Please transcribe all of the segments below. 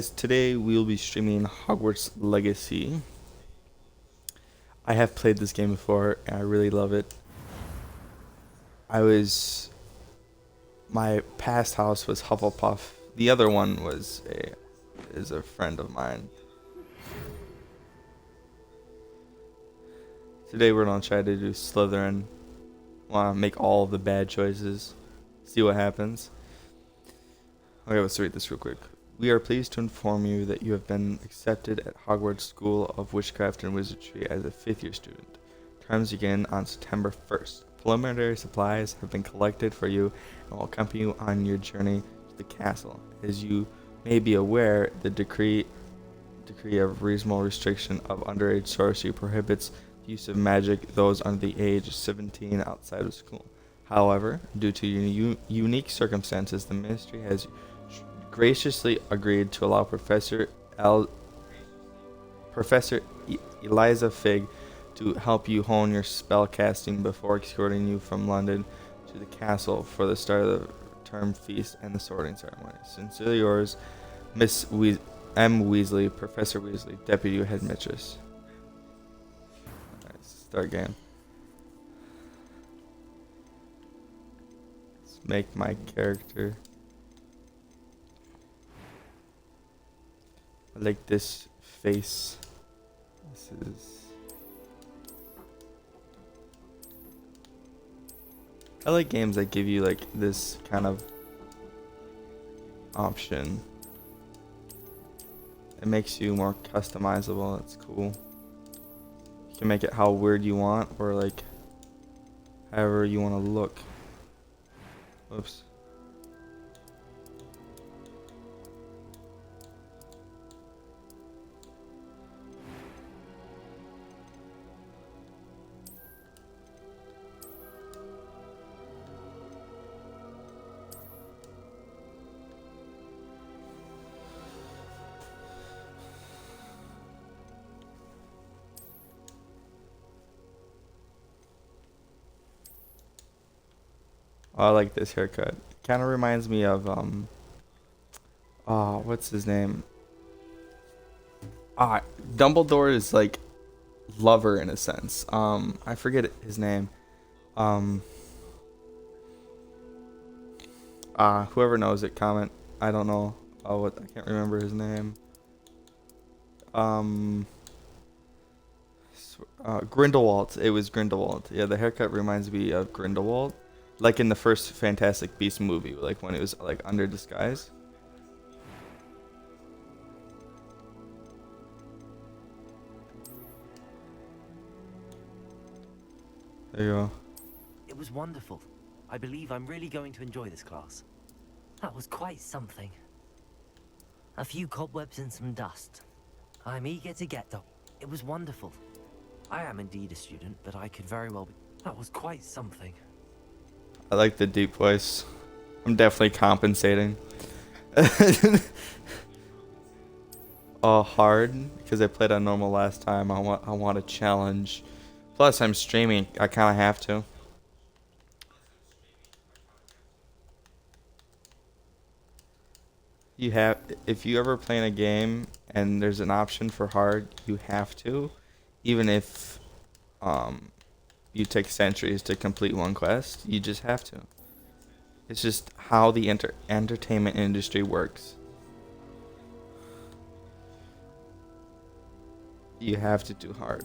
guys, today we'll be streaming Hogwarts Legacy. I have played this game before and I really love it. My past house was Hufflepuff. The other one is a friend of mine. Today we're gonna try to do Slytherin. Wanna make all of the bad choices. See what happens. Okay, let's read this real quick. We are pleased to inform you that you have been accepted at Hogwarts School of Witchcraft and Wizardry as a 5th-year student. Terms begin on September 1st. Preliminary supplies have been collected for you and will accompany you on your journey to the castle. As you may be aware, the decree of reasonable restriction of underage sorcery prohibits the use of magic those under the age of 17 outside of school. However, due to unique circumstances, the ministry has graciously agreed to allow Professor Eliza Fig to help you hone your spell casting before escorting you from London to the castle for the start of the term feast and the sorting ceremony. Sincerely yours, Miss M. Weasley, Professor Weasley, Deputy Headmistress. Alright, start game. Let's make my character. I like this face. This is. I like games that give you like this kind of option. It makes you more customizable. It's cool. You can make it how weird you want or like however you want to look. Oops. I like this haircut. Kind of reminds me of what's his name? Dumbledore is like lover in a sense. I forget his name. Whoever knows it, comment. I don't know. I can't remember his name. Grindelwald. It was Grindelwald. Yeah, the haircut reminds me of Grindelwald. Like in the first Fantastic Beasts movie, like when it was like under disguise. There you go. It was wonderful. I believe I'm really going to enjoy this class. That was quite something. A few cobwebs and some dust. I'm eager to get them. It was wonderful. I am indeed a student, but I could very well be. That was quite something. I like the deep voice. I'm definitely compensating. Oh, hard because I played on normal last time. I want a challenge. Plus, I'm streaming. I kind of have to. If you ever play in a game and there's an option for hard, you have to, even if you take centuries to complete one quest. You just have to. It's just how the entertainment industry works. You have to do hard.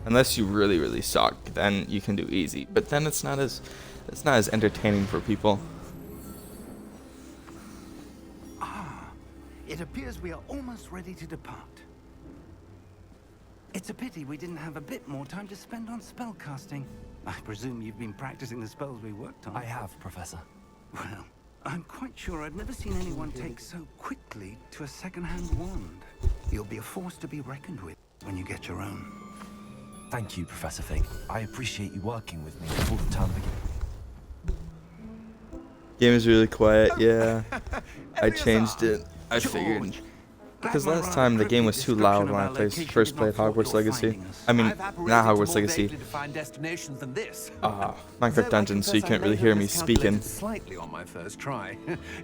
Unless you really, really suck, then you can do easy. But then it's not as entertaining for people. It appears we are almost ready to depart. It's a pity we didn't have a bit more time to spend on spellcasting. I presume you've been practicing the spells we worked on. I have, Professor. Well, I'm quite sure I've never seen anyone take so quickly to a second-hand wand. You'll be a force to be reckoned with when you get your own. Thank you, Professor Fig. I appreciate you working with me before the term begins. Game is really quiet, yeah. I changed it. I figured. Because last time the game was too loud when I first played Hogwarts Legacy. I mean, not Hogwarts Legacy. Minecraft Dungeons, so you couldn't really hear me speaking. Slightly on my first try.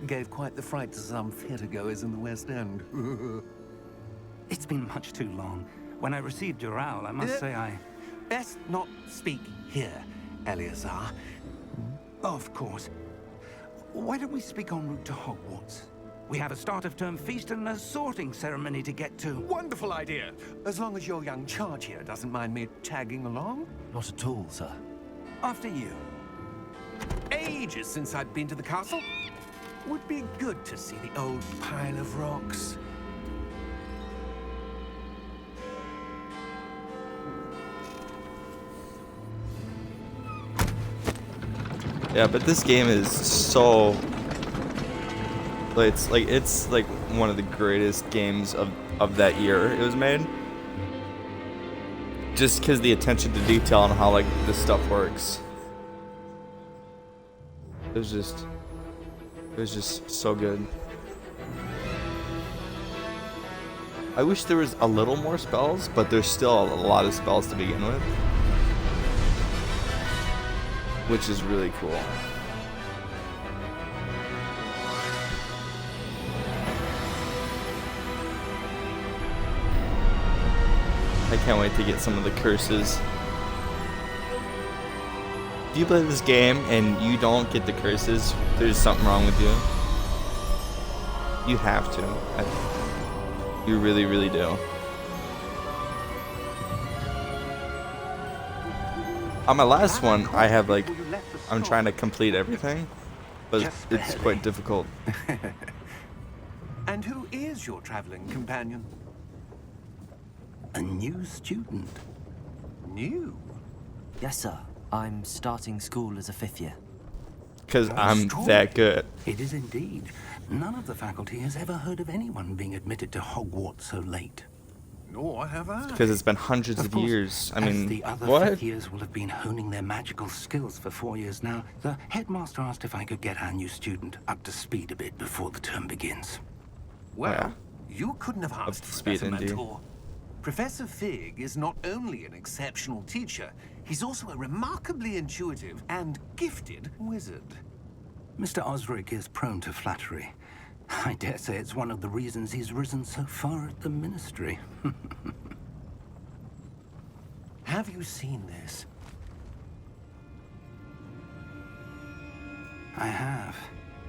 Gave quite the fright to some theatergoers in the West End. It's been much too long. When I received your owl, I must say I... Best not speak here, Eleazar. Of course. Why don't we speak en route to Hogwarts? We have a start-of-term feast and a sorting ceremony to get to. Wonderful idea. As long as your young charge here doesn't mind me tagging along. Not at all, sir. After you. Ages since I'd been to the castle. Would be good to see the old pile of rocks. Yeah, but this game is so... It's like one of the greatest games of that year it was made. Just because the attention to detail and how like this stuff works. It was just so good. I wish there was a little more spells, but there's still a lot of spells to begin with. Which is really cool. I can't wait to get some of the curses. If you play this game and you don't get the curses, there's something wrong with you. You have to. You really, really do. On my last one, I have like, I'm trying to complete everything, but it's quite difficult. And who is your traveling companion? A new student. New? Yes, sir. I'm starting school as a 5th year. Because I'm that good. It is indeed. None of the faculty has ever heard of anyone being admitted to Hogwarts so late. Nor have I. Because it's been hundreds of course, years. I as mean, the other what? fifth years will have been honing their magical skills for 4 years now. The headmaster asked if I could get our new student up to speed a bit before the term begins. Well, Yeah. you couldn't have asked to for speed, better indeed. mentor. Professor Fig is not only an exceptional teacher, he's also a remarkably intuitive and gifted wizard. Mr. Osric is prone to flattery. I dare say it's one of the reasons he's risen so far at the ministry. Have you seen this? I have.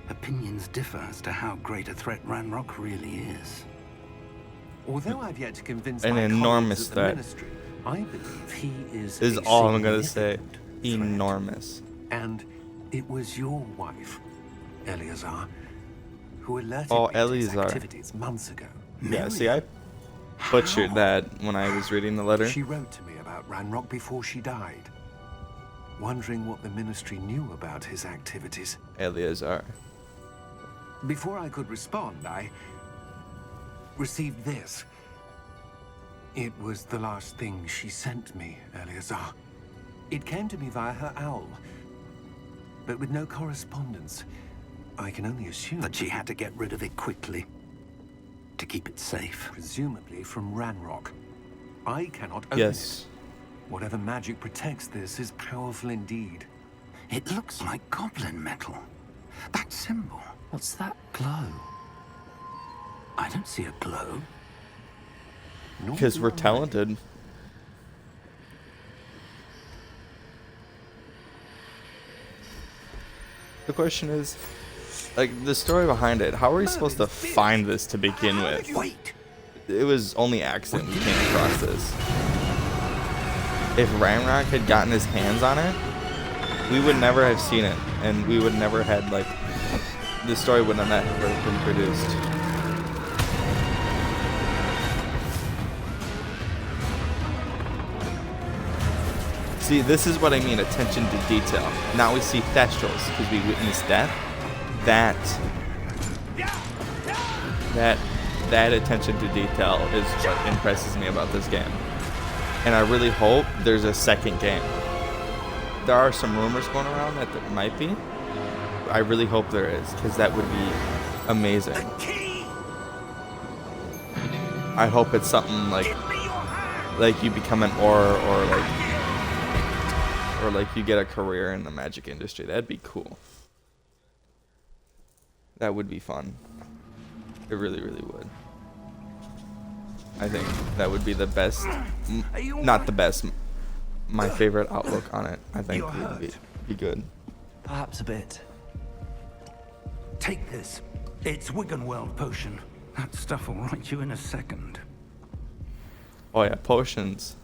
Opinions differ as to how great a threat Ranrock really is. Although I've yet to convince An my enormous colleagues at the threat. ministry, I believe he is This is a all I'm gonna say. significant threat. Enormous. And it was your wife, Eleazar, who alerted Oh, me to his Eleazar. activities months ago. Yeah, see, I butchered that when I was reading the letter. She wrote to me about Ranrock before she died, wondering what the ministry knew about his activities. Eleazar. Before I could respond, I received this. It was the last thing she sent me, Eleazar. It came to me via her owl, but with no correspondence. I can only assume That she had to get rid of it quickly to keep it safe. presumably from Ranrock. I cannot open Yes. it. Whatever magic protects this is powerful indeed. It looks like goblin metal. That symbol. What's that glow? I don't see a glow. Nor Because do we're I. talented. The question is, like, the story behind it. How are we supposed to find this to begin with? Wait! It was only accident we came across this. If Ranrock had gotten his hands on it, we would never have seen it, and we would never had, like, the story wouldn't have never been produced. See, this is what I mean, attention to detail. Now we see Thestrals, because we witnessed death. That attention to detail is what impresses me about this game. And I really hope there's a second game. There are some rumors going around that there might be. I really hope there is, because that would be amazing. Key! I hope it's something like you become an aura, or like you get a career in the magic industry. That'd be cool. That would be fun. It really, really would. I think that would be the best, not the best, my favorite outlook on it. I think would be good. Perhaps a bit. Take this. It's Wiggenweld potion. That stuff will right you in a second. Oh yeah, potions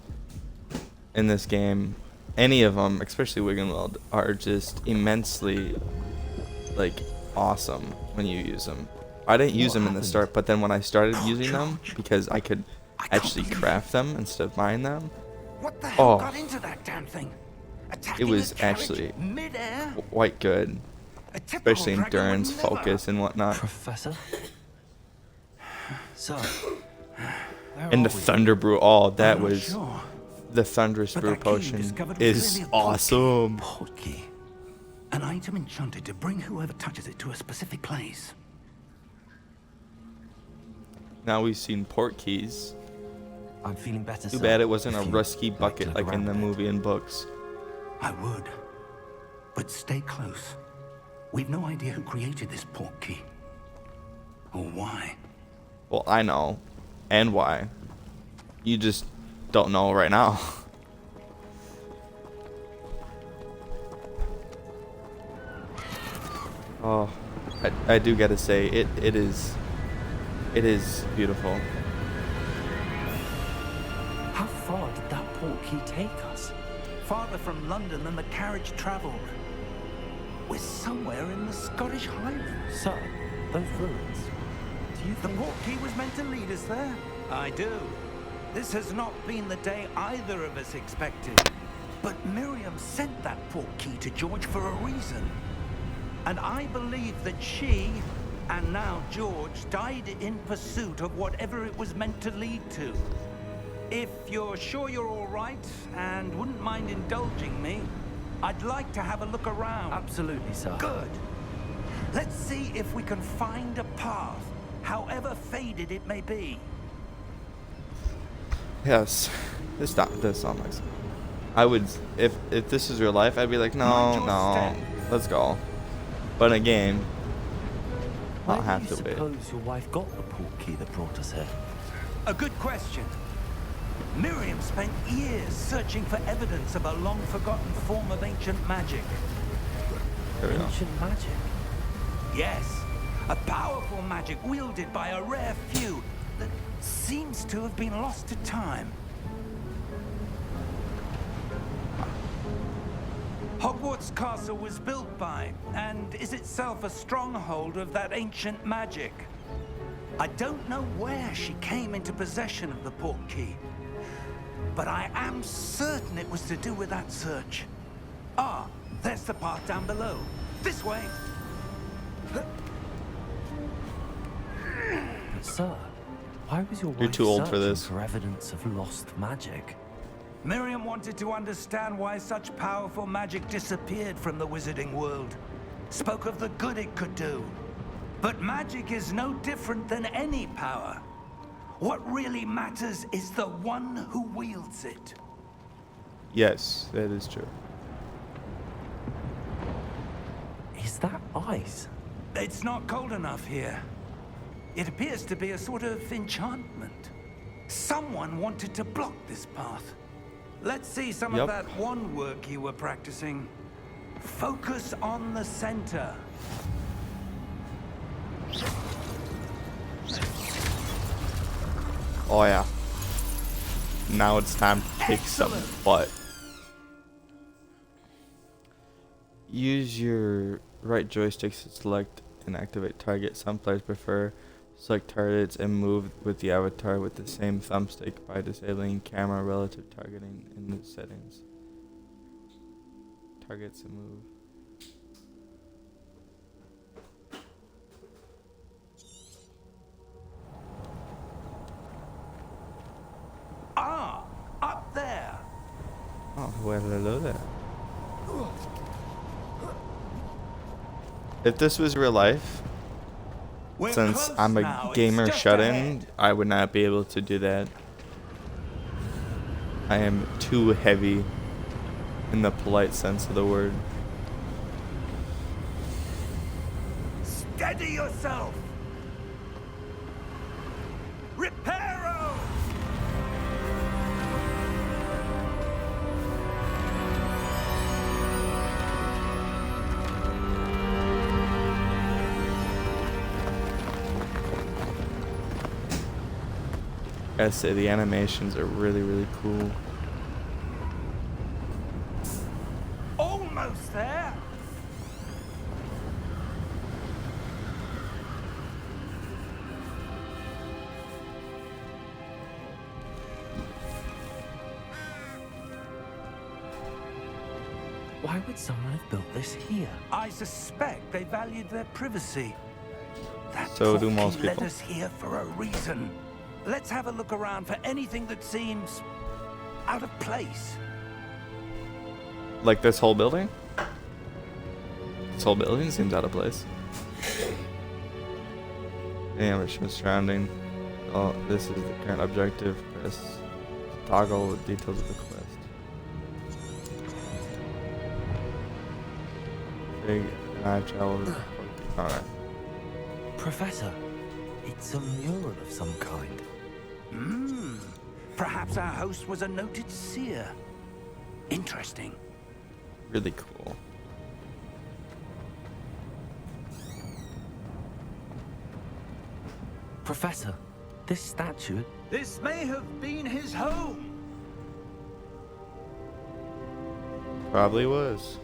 in this game, any of them, especially Wiggenweld, are just immensely, like, awesome when you use them. I didn't use them in the start, but then when I started using them, because I could actually craft them instead of buying them, What the hell got into that damn thing? it was actually mid-air? quite good, especially endurance, focus, and whatnot. Professor? Sir? And the Thunder Brew, oh, that I'm not was sure. the Thunderous But Brew that key potion discovered was is really a portkey. awesome. Portkey. An item enchanted to bring whoever touches it to a specific place. Now we've seen port keys. I'm feeling better, Too sir. bad it wasn't a If you rusky like to bucket look like in around the a bit. movie and books. I would. But stay close. We've no idea who created this portkey. Or why. Well, I know, and why. You just don't know right now. Oh, I do gotta say, it is beautiful. How far did that portkey take us? Farther from London than the carriage travelled. We're somewhere in the Scottish Highlands. Sir, those ruins. Do you The think... portkey was meant to lead us there? I do. This has not been the day either of us expected. But Miriam sent that portkey to George for a reason. And I believe that she, and now George, died in pursuit of whatever it was meant to lead to. If you're sure you're all right and wouldn't mind indulging me, I'd like to have a look around. Absolutely, sir. Good. Let's see if we can find a path, however faded it may be. Yes, this sounds nice. I would, if this is real life, I'd be like, no, let's go. But in a game, I'll Where do have you to wait. suppose your wife got the portkey that brought us here? A good question. Miriam spent years searching for evidence of a long-forgotten form of ancient magic. There we go. Ancient magic. Yes, a powerful magic wielded by a rare few that seems to have been lost to time. Hogwarts Castle was built by, and is itself a stronghold of that ancient magic. I don't know where she came into possession of the portkey, but I am certain it was to do with that search. Ah, there's the path down below. This way. But sir, why was your wife You're too old for searching this. for evidence of lost magic? Miriam wanted to understand why such powerful magic disappeared from the wizarding world. Spoke of the good it could do. But magic is no different than any power. What really matters is the one who wields it. Yes, that is true. Is that ice? It's not cold enough here. It appears to be a sort of enchantment. Someone wanted to block this path. Let's see some of Yep. that wand work you were practicing. Focus on the center. Oh yeah. Now it's time to kick some Excellent. butt. Use your right joysticks to select and activate target. Some players prefer select targets and move with the avatar with the same thumbstick by disabling camera relative targeting in the settings. Targets and move. Ah, up there. Oh, well, hello there. If this was real life, We're since close I'm a now. It's gamer just shut-in, ahead. I would not be able to do that. I am too heavy in the polite sense of the word. Steady yourself. Reparo! I say the animations are really, really cool. Almost there. Why would someone have built this here? I suspect they valued their privacy. That So do portkey most led people. us here for a reason. Let's have a look around for anything that seems out of place. Like this whole building? This whole building seems out of place. Animation surrounding. Oh, this is the current objective. Press toggle with details of the quest. Big I traveled. Alright. Professor, it's a mural of some kind. Perhaps our host was a noted seer. Interesting. Really cool. Professor, this statue... This may have been his home. Probably was.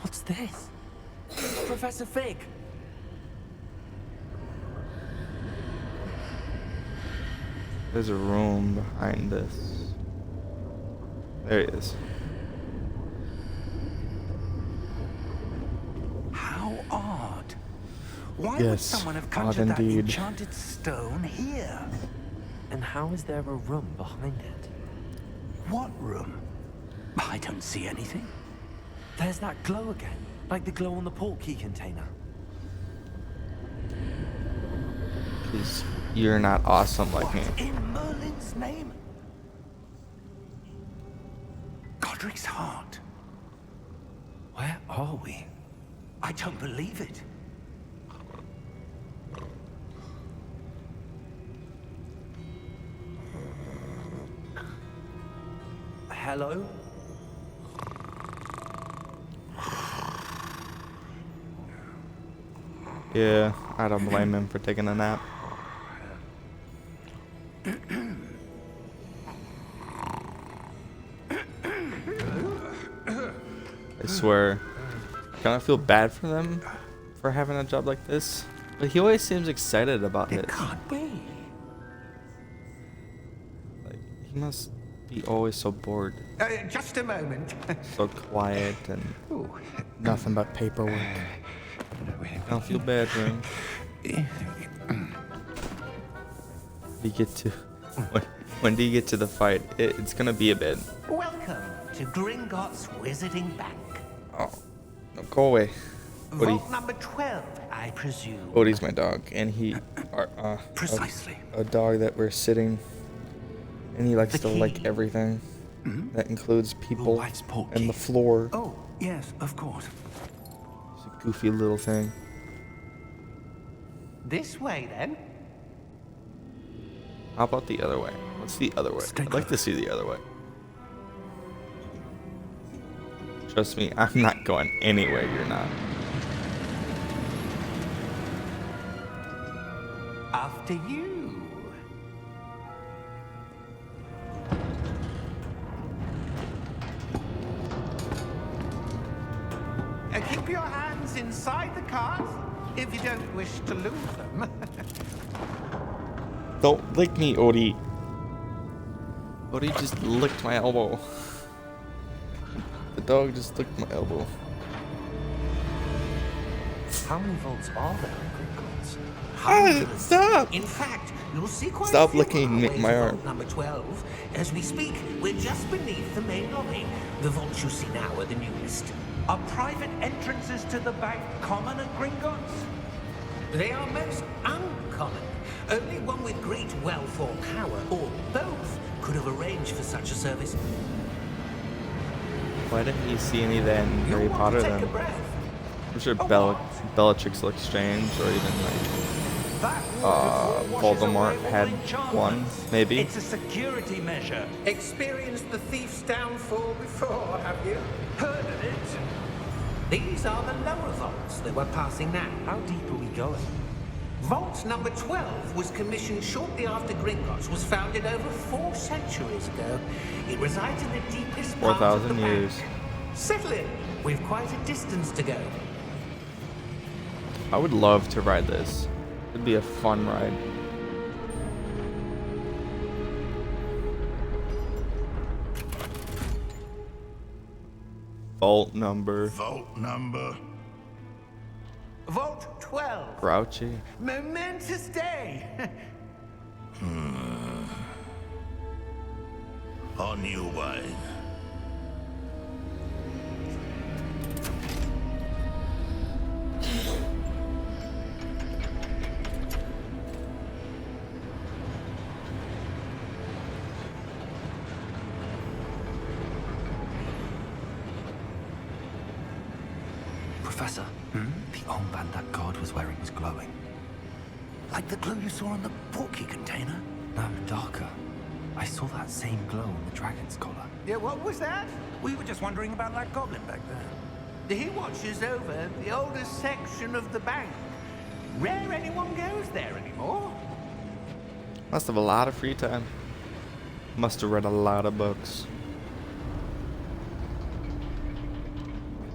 What's this? Professor Fig! There's a room behind this. There he is. How odd. Why would Yes, someone have odd conjured that indeed. enchanted stone here? And how is there a room behind it? What room? I don't see anything. There's that glow again, like the glow on the portkey container. Because you're not awesome like me. What in Merlin's name? Godric's heart. Where are we? I don't believe it. Hello? Yeah, I don't blame him for taking a nap. I swear, I kind of feel bad for them for having a job like this, but he always seems excited about it. It can't be. Like, he must be always so bored, Just a moment. so quiet, and Ooh. nothing but paperwork. I don't feel bad for him. You get to when do you get to the fight? It's gonna be a bit. Welcome to Gringotts Wizarding Bank. Oh, no, go away. Odie. Vault number 12, I presume. Odie's my dog, and he Precisely. a dog that we're sitting, and he likes The to key. lick everything. That includes people wife's portkey. and the floor. Oh, yes, of course. It's a goofy little thing. This way, then. How about the other way? What's the other way? Stay I'd like to close. see the other way. Trust me, I'm not going anywhere you're not. After you. Keep your hands inside the cart if you don't wish to lose them. Don't lick me, Odie. Odie just licked my elbow. The dog just licked my elbow. How many vaults are there in Gringotts? Ah, stop! In fact, you'll see quite Stop a few licking pathways my to arm. Vault number 12. As we speak, we're just beneath the main lobby. The vaults you see now are the newest. Are private entrances to the bank common at Gringotts? They are most uncommon. Only one with great wealth or power, or both, could have arranged for such a service. Why didn't you see any of that in You'll Harry want Potter to take then? a breath. I'm sure A Bellatrix Lestrange or even like That waterfall washes Voldemort away all had enchantments. one, maybe. It's a security measure. Experienced the thief's downfall before, have you? Heard of it? These are the lower vaults that we're passing now. How deep are we going? Vault number 12 was commissioned shortly after Gringotts was founded over 4 centuries ago. It resides in the deepest part of the 4,000 bank. years. Settle in. We've quite a distance to go. I would love to ride this. It'd be a fun ride. Vault number. Vault number. Vault 12. Grouchy. Momentous day. On new wine. Professor, the armband that guard was wearing was glowing. Like the glow you saw on the portkey container? No, darker. I saw that same glow on the dragon's collar. Yeah, what was that? We were just wondering about that goblin back there. He watches over the oldest section of the bank. Rare anyone goes there anymore. Must have a lot of free time. Must have read a lot of books.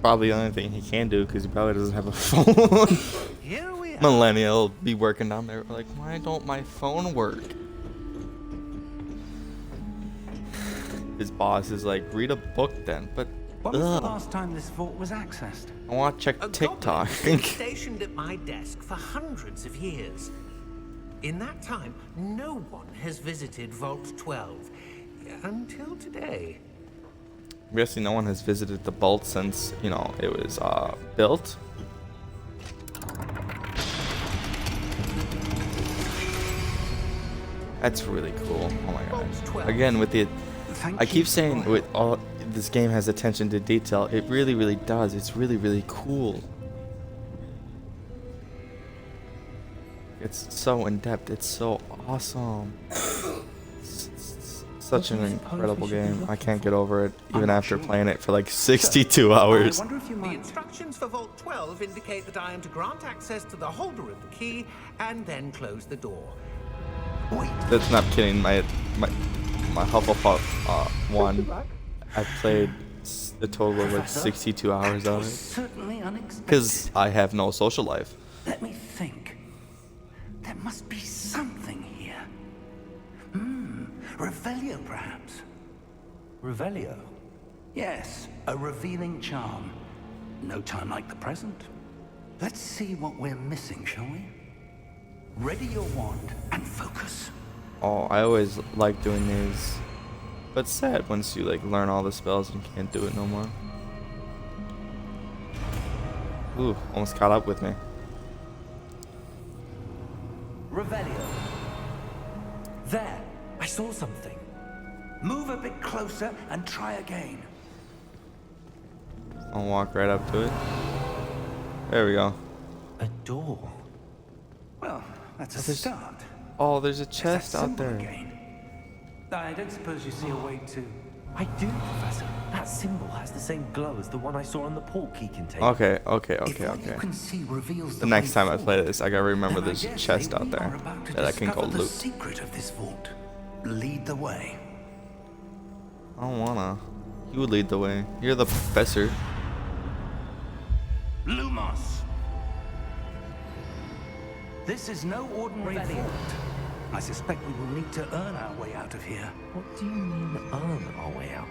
Probably the only thing he can do because he probably doesn't have a phone. Here we are. Millennial be working down there like, why don't my phone work? His boss is like, read a book then, but When was the ugh, last time this vault was accessed? I want to check A TikTok. goblin has been stationed at my desk for hundreds of years. In that time, no one has visited Vault 12 until today. I'm guessing no one has visited the vault since, you know, it was built. That's really cool. Oh my god. Again, with the I keep saying with all this game has attention to detail. It really, really does. It's really, really cool. It's so in depth. It's so awesome. It's such an incredible game. I can't get over it, even after playing it for like 62 hours. I wonder if you The might... instructions for Vault 12 indicate that I am to grant access to the holder of the key and then close the door. Wait, That's not kidding. My Hufflepuff one. I played a total of like 62 hours that of was it certainly unexpected. because I have no social life. Let me think. There must be something here. Revelio, perhaps. Revelio? Yes, a revealing charm. No time like the present. Let's see what we're missing, shall we? Ready your wand and focus. Oh, I always like doing these, but it's sad once you like learn all the spells and can't do it no more. Ooh, almost caught up with me. Revelio. There, I saw something. Move a bit closer and try again. I'll walk right up to it. There we go. A door. Well, that's a there's- start. Oh, there's a There's chest that out symbol there. again. I don't suppose you see a way to... I do, Professor. That symbol has the same glow as the one I saw on the portkey container. Okay. If what you The can see reveals next way time I play forward, this, I gotta remember then there's a dare chest say out we there are about to that I can go discover the loot. secret of this vault. Lead the way. I don't wanna. You would lead the way. You're the professor. Lumos. This is no ordinary Revelio. vault. I suspect we will need to earn our way out of here. What do you mean, earn our way out?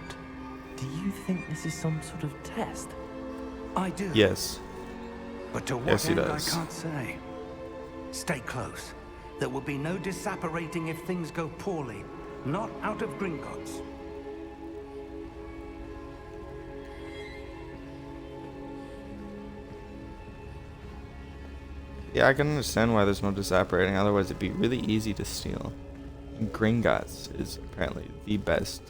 Do you think this is some sort of test? I do. Yes. But to what Yes, he end, does. I can't say. Stay close. There will be no disapparating if things go poorly. Not out of Gringotts. Yeah, I can understand why there's no disapparating. Otherwise, it'd be really easy to steal. And Gringotts is apparently the best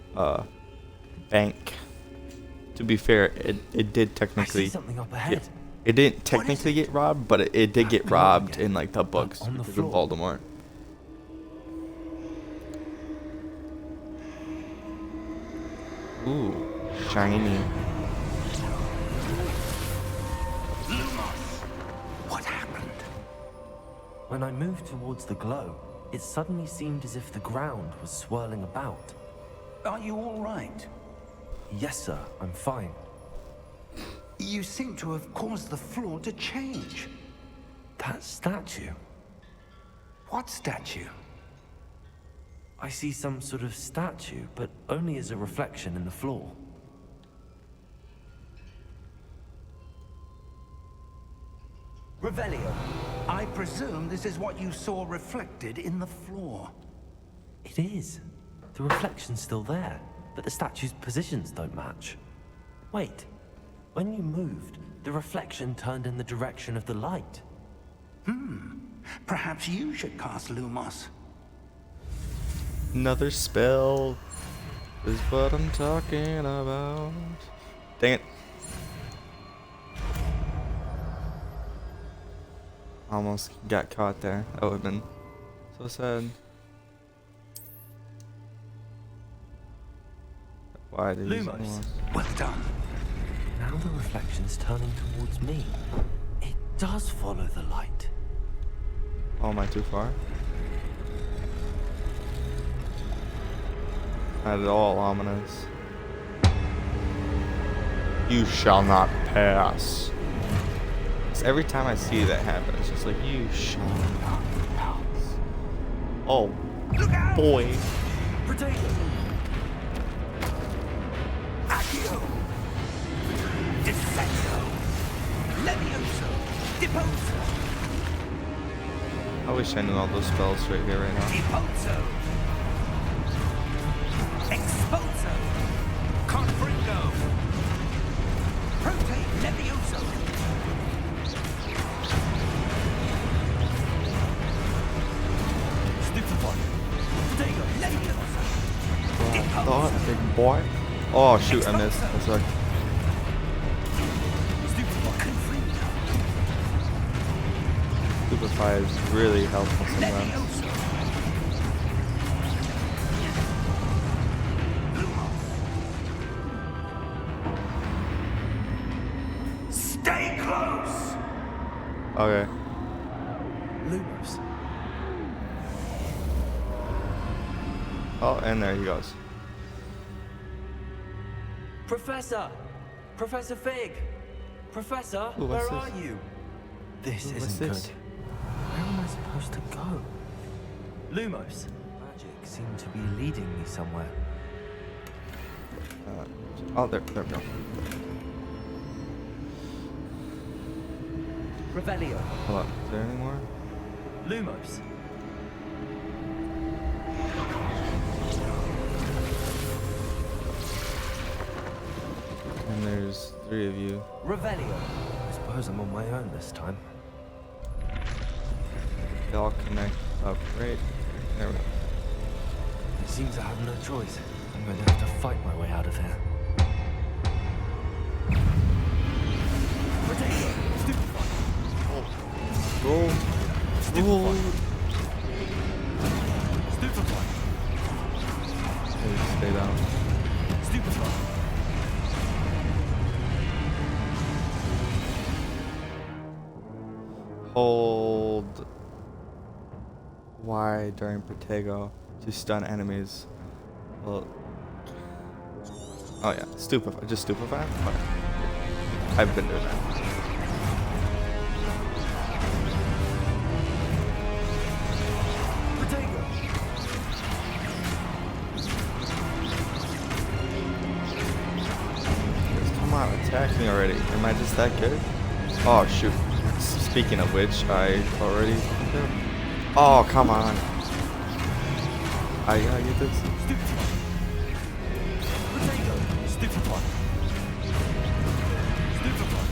bank. To be fair, it did I see technically. something up ahead. It didn't technically get robbed, but it did get That glow robbed again, in like the but books on the because of floor. Voldemort. Ooh, shiny. What happened? When I moved towards the glow, it suddenly seemed as if the ground was swirling about. Are you all right? Yes, sir, I'm fine. You seem to have caused the floor to change. That statue. What statue? I see some sort of statue, but only as a reflection in the floor. Revelio. I presume this is what you saw reflected in the floor. It is. The reflection's still there, but the statue's positions don't match. Wait. When you moved, the reflection turned in the direction of the light. Perhaps you should cast Lumos. Another spell is what I'm talking about. Dang it. Almost got caught there. That would have been so sad. Why did you Lumos. Well done. Now the reflection's turning towards me. It does follow the light. Oh, am I too far? Not at all ominous. You shall not pass. 'Cause every time I see that happen, it's just like, you shall not pass. Oh, boy. Potato! Accio! Dissenso! Levioso! Deposo! I wish I knew all those spells right here, right now. Deposo! Exposo! Confringo! Prote Levioso! Stupefy! Potato! Levioso! Thought, big boy. Oh, shoot, I missed. That's right. Stupefy! Stupefy is really helpful sometimes. Levioso! Stay close! Okay. Lumos. Oh, and there he goes. Professor! Professor Fig! Professor, Ooh, where what's are this? you? This Ooh, what's isn't this? good. Where am I supposed to go? Lumos. Magic seemed to be leading me somewhere. Oh, there we go. Revelio. Hold on. Is there any more? Lumos. And there's 3 of you. Revelio. I suppose I'm on my own this time. They all connect up right there. We go. It seems I have no choice. I'm going to have to fight my way out of here. Potato. Stupefy. Roll. Roll. Stupefy. Hey, stay down. Stupefy. Hold Y during Protego to stun enemies. Well, oh yeah, stupefy. Just stupefy? Okay. I've been doing that. Potato. Just come on, attack me already. Am I just that good? Oh shoot. Speaking of which, I already... Oh, come on. I gotta get this. Stupefy. Potato. Stupefy. Stupefy.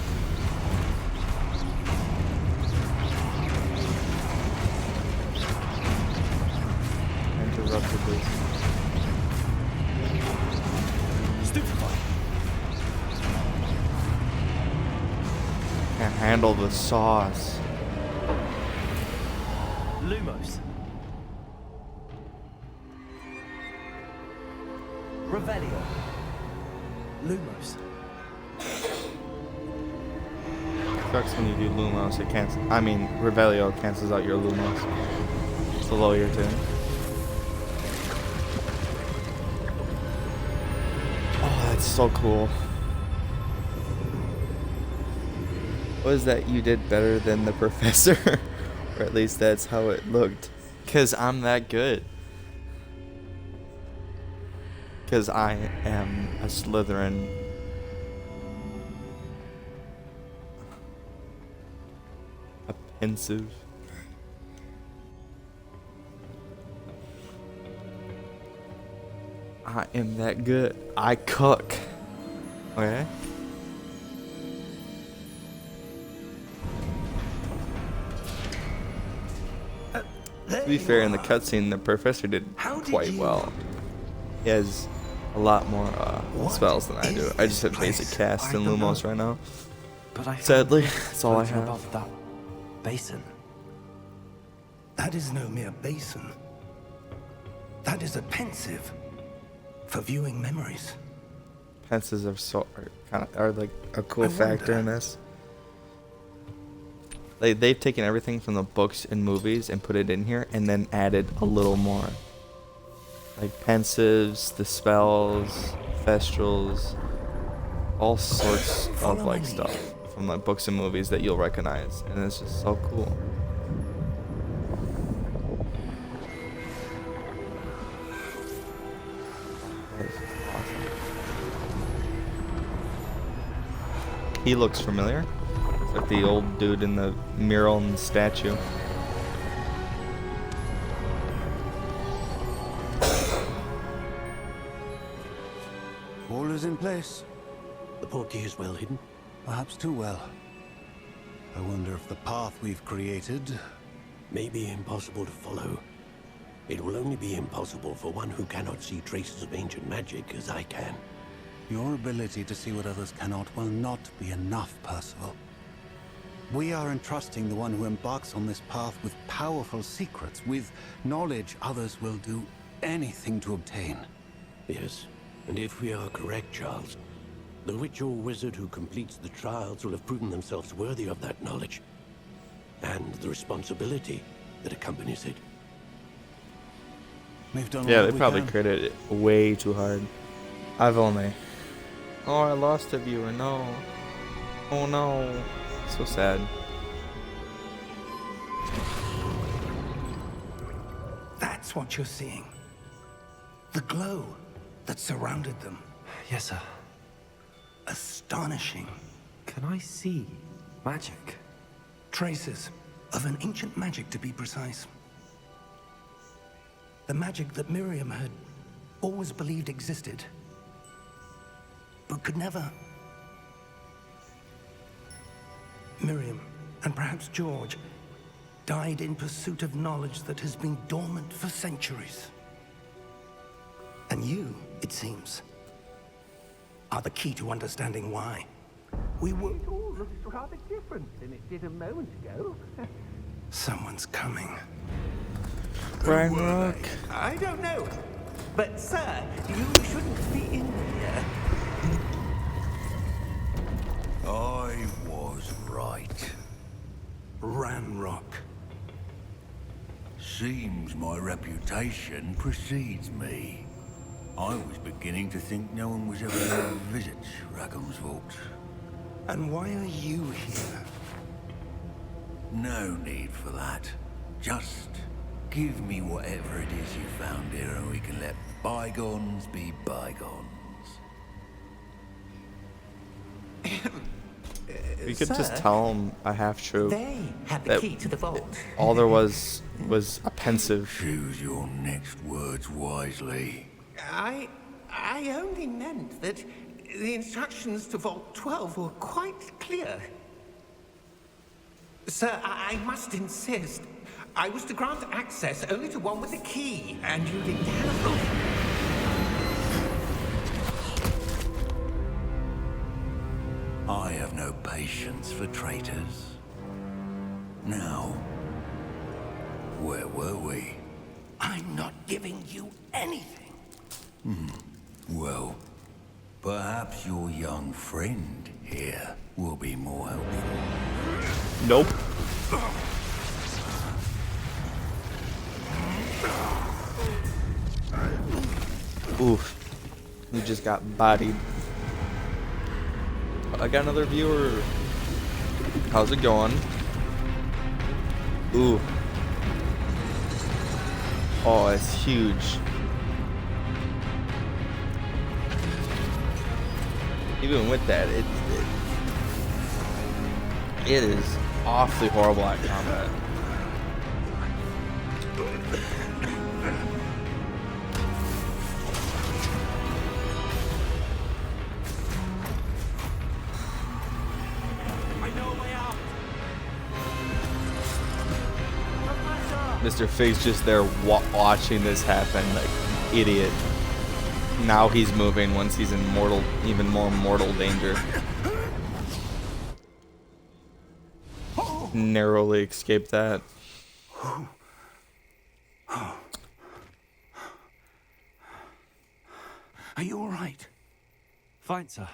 Can't handle the sauce. Lumos. Revelio. Lumos. Sucks when you do Lumos. It cancels. I mean, Revelio cancels out your Lumos. It's lower your tune. Oh, that's so cool. What is that you did better than the professor? Or at least that's how it looked. Because I'm that good. Because I am a Slytherin. A pensive. I am that good. I cook. Okay? To be fair, in the cutscene, the professor did quite well. He has a lot more spells than I do. I just have basic cast and Lumos right now. But I Sadly, that's all I have. Above that basin. That is no mere basin. That is a pensive for viewing memories. Pences are like a cool factor in this. They've taken everything from the books and movies and put it in here, and then added a little more. Like pensives, the spells, thestrals, all sorts of like stuff from like books and movies that you'll recognize, and it's just so cool. That is awesome. He looks familiar. It's like the old dude in the mural and the statue. All is in place. The portkey is well hidden. Perhaps too well. I wonder if the path we've created May be impossible to follow. It will only be impossible for one who cannot see traces of ancient magic as I can. Your ability to see what others cannot will not be enough, Percival. We are entrusting the one who embarks on this path with powerful secrets, with knowledge others will do anything to obtain. Yes, and if we are correct, Charles, the witch or wizard who completes the trials will have proven themselves worthy of that knowledge, and the responsibility that accompanies it. We've done Yeah, all they we probably can. created it way too hard. I've only... Oh, I lost a viewer. No. Oh no. So sad. That's what you're seeing. The glow that surrounded them. Yes, sir. Astonishing. Can I see magic? Traces of an ancient magic, to be precise. The magic that Miriam had always believed existed, but could never. Miriam, and perhaps George, died in pursuit of knowledge that has been dormant for centuries. And you, it seems, are the key to understanding why. We were... It all looks rather different than it did a moment ago. Someone's coming. Ragnarok. I don't know. But, sir, you shouldn't be in here. I was right. Ranrock. Seems my reputation precedes me. I was beginning to think no one was ever going to visit Rackham's vault. And why are you here? No need for that. Just give me whatever it is you found here and we can let bygones be bygones. You could just tell him a half-truth. They had the That- key to the vault. All there was a pensive. Choose your next words wisely. I only meant that the instructions to Vault 12 were quite clear. Sir, I must insist. I was to grant access only to one with the key, and you didn't have them. I have no patience for traitors. Now, where were we? I'm not giving you anything. Well, perhaps your young friend here will be more helpful. Nope. Oof. You just got bodied. I got another viewer. How's it going? Ooh. Oh, it's huge. Even with that, it is awfully horrible at combat. Mr. Fig's just there watching this happen, like idiot. Now he's moving once he's in even more mortal danger. Narrowly escaped that. Are you all right? Fine, sir.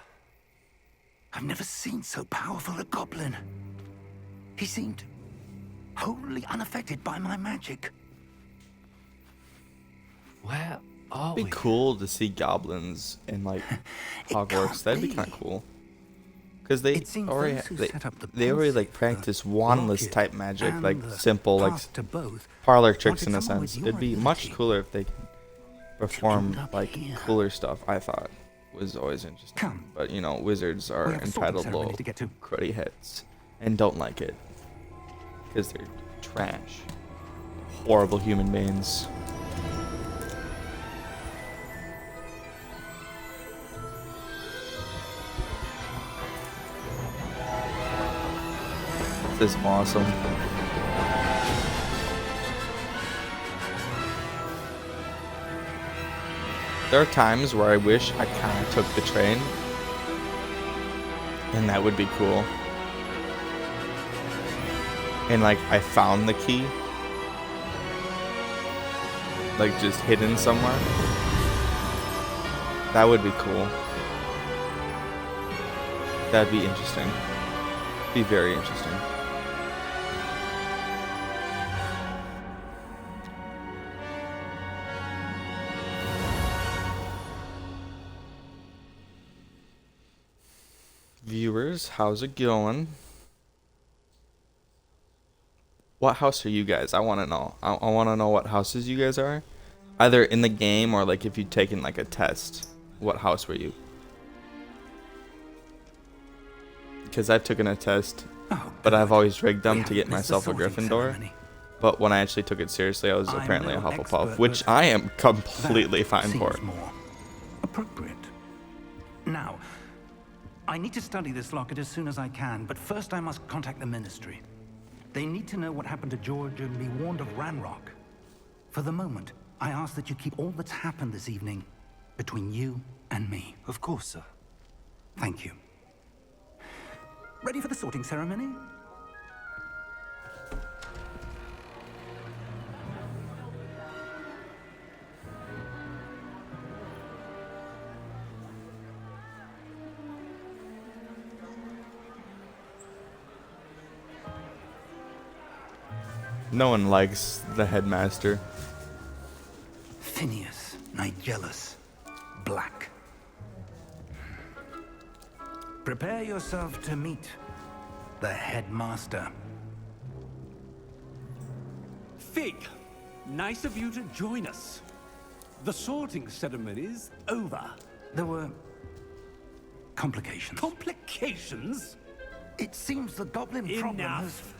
I've never seen so powerful a goblin. He seemed wholly unaffected by my magic. Where are It'd be we? cool to see goblins in like Hogwarts. That'd be kind of cool. Because they It seems already those who set up the they already like basic, practice the wandless locket type magic, and like the simple, like path to both parlor tricks in a wanted someone sense. with It'd be your much ability cooler if they could perform end up like here. cooler stuff. I thought was always interesting. Come. But you know, wizards are We have a sorting entitled ceremony to to get to. cruddy heads and don't like it because they're trash, horrible human beings. This is awesome. There are times where I wish I kind of took the train, and that would be cool. And like I found the key, like just hidden somewhere. That would be cool. That'd be interesting. Be very interesting. Viewers, how's it going? What house are you guys? I want to know. I want to know what houses you guys are. Either in the game or like if you've taken like a test. What house were you? Because I've taken a test, but I've always rigged them to get myself a Gryffindor. But when I actually took it seriously, I was apparently a Hufflepuff, which I am completely fine for. More appropriate. Now, I need to study this locket as soon as I can, but first I must contact the Ministry. They need to know what happened to George and be warned of Ranrock. For the moment, I ask that you keep all that's happened this evening between you and me. Of course, sir. Thank you. Ready for the sorting ceremony? No one likes the headmaster. Phineas, Nigellus, Black. Prepare yourself to meet the headmaster. Fig, nice of you to join us. The sorting ceremony's over. There were complications. Complications? It seems the goblin problem has... Enough.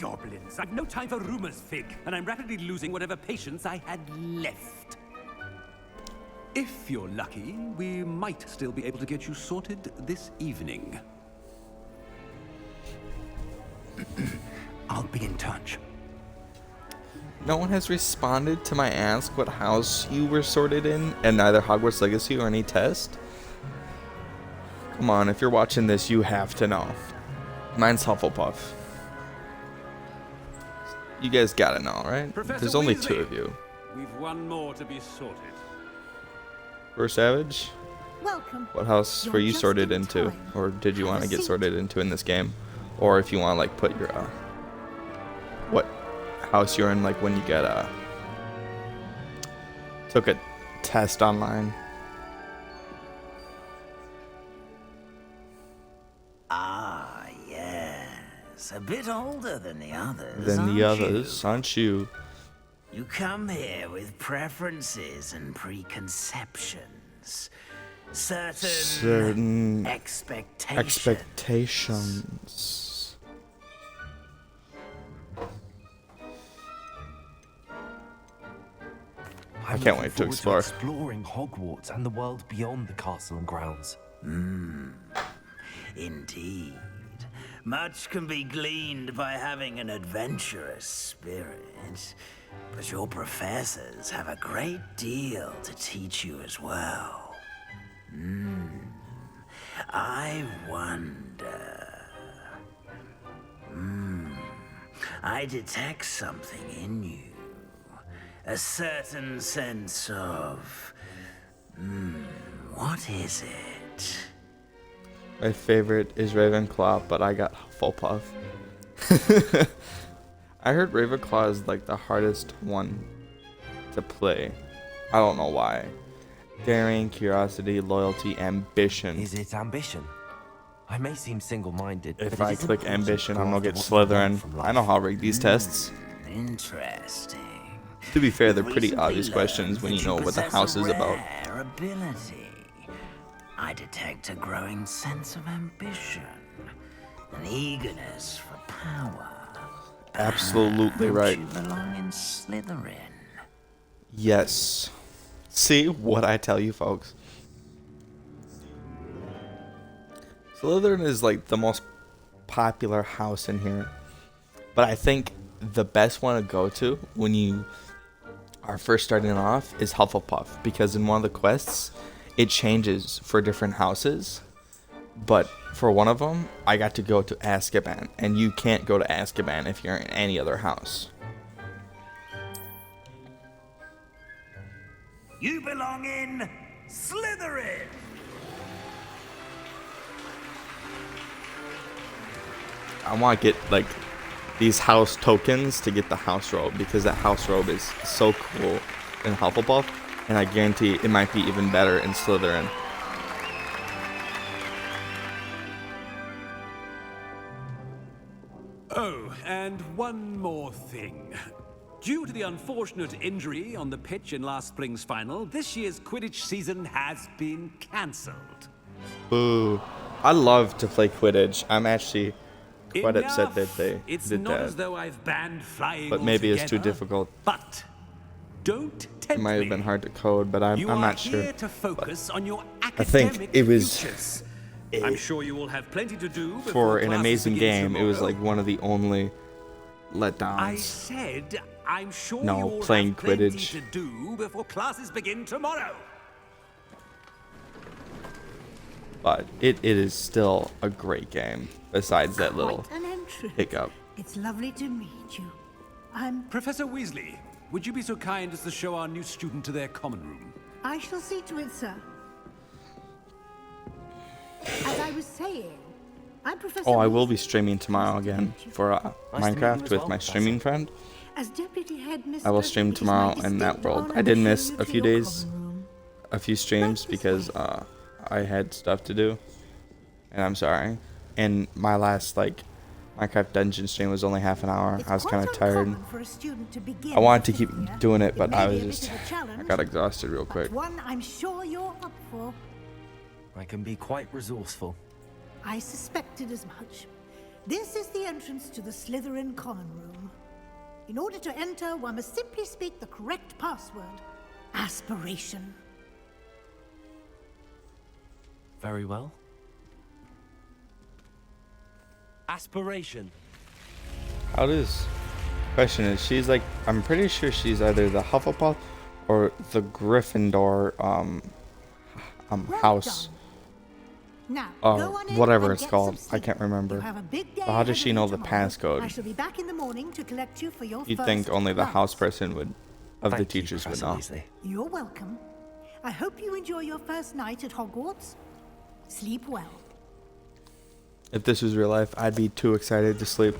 Goblins. I've no time for rumors, Fig, and I'm rapidly losing whatever patience I had left. If you're lucky, we might still be able to get you sorted this evening. I'll be in touch. No one has responded to my ask what house you were sorted in, and neither Hogwarts Legacy or any test. Come on, if you're watching this, you have to know. Mine's Hufflepuff. You guys gotta know, right? Professor There's only Weasley, 2 of you. We've one more to be sorted. We're Savage. Welcome. What house You're were you just sorted in into? time. Or did you Have want a to get seat. sorted into in this game? Or if you want to like put your what house you're in, like when you get took a test online. Ah, yes. A bit older than the others. Aren't you? You come here with preferences and preconceptions. Certain expectations. I can't wait to explore. Exploring Hogwarts and the world beyond the castle and grounds. Indeed. Much can be gleaned by having an adventurous spirit. But your professors have a great deal to teach you as well. I wonder. I detect something in you. A certain sense of... what is it? My favorite is Ravenclaw, but I got Hufflepuff. I heard Ravenclaw is like the hardest one to play. I don't know why. Daring, curiosity, loyalty, ambition. Is it ambition? I may seem single-minded. If but I it is click important ambition, to I'm gonna grasp get what we learn Slytherin. from I know life. how to rig these tests. Interesting. To be fair, they're pretty Recently obvious learned questions when that you know what the possess house a is about. rare ability. I detect a growing sense of ambition, an eagerness for power. Absolutely right. You belong in Slytherin. Yes. See what I tell you, folks. Slytherin is like the most popular house in here. But I think the best one to go to when you are first starting off is Hufflepuff. Because in one of the quests, it changes for different houses. But for one of them, I got to go to Azkaban. And you can't go to Azkaban if you're in any other house. You belong in Slytherin! I want to get like these house tokens to get the house robe, because that house robe is so cool in Hufflepuff, and I guarantee it might be even better in Slytherin. Oh, and one more thing. Due to the unfortunate injury on the pitch in last spring's final, this year's Quidditch season has been cancelled. Boo. I love to play Quidditch. I'm actually quite upset that they It's did not that. as though I've banned flying But maybe it's too altogether, difficult. But don't tempt It might have been hard to code, but I'm You not are sure. here to focus on your I think academic it was futures. I'm sure you will have plenty to do for before an classes amazing begin game. It was tomorrow. like one of the only I letdowns. said I'm sure No, you will playing have plenty Quidditch. to do before classes begin tomorrow. But it is still a great game, besides that little Quite an entrance. hiccup. It's lovely to meet you. I'm... Professor Weasley, would you be so kind as to show our new student to their common room? I shall see to it, sir. As I was saying, I'm Professor Oh, I will be Weasley. streaming tomorrow again for Nice to meet you Minecraft as with well, my Professor. streaming friend. As deputy headmistress, I will stream it is my tomorrow in that distinct world. honor I did to miss show you a to few your days, common room. a few streams Right this because way. I had stuff to do, and I'm sorry. And my last like Minecraft dungeon stream was only half an hour. It's I was kind of quite tired. uncommon for a student to begin I wanted to the keep fifth year. doing it, but may I be was a bit just of a challenge, I got exhausted real but quick. one I'm sure you're up for. I can be quite resourceful. I suspected as much. This is the entrance to the Slytherin common room. In order to enter, one must simply speak the correct password. Aspiration. Very well. Aspiration. How does question is she's like I'm pretty sure she's either the Hufflepuff or the Gryffindor Well house. done. Now, go on in whatever and it's get called. some I can't sleep. remember. You have a big day But how does ahead she of know you the tomorrow. passcode? I shall be back in the morning to collect you for your You'd first think only the class. house person would, of the Thank you, teachers would Professor know. Weasley. You're welcome. I hope you enjoy your first night at Hogwarts. Sleep well. If this was real life, I'd be too excited to sleep.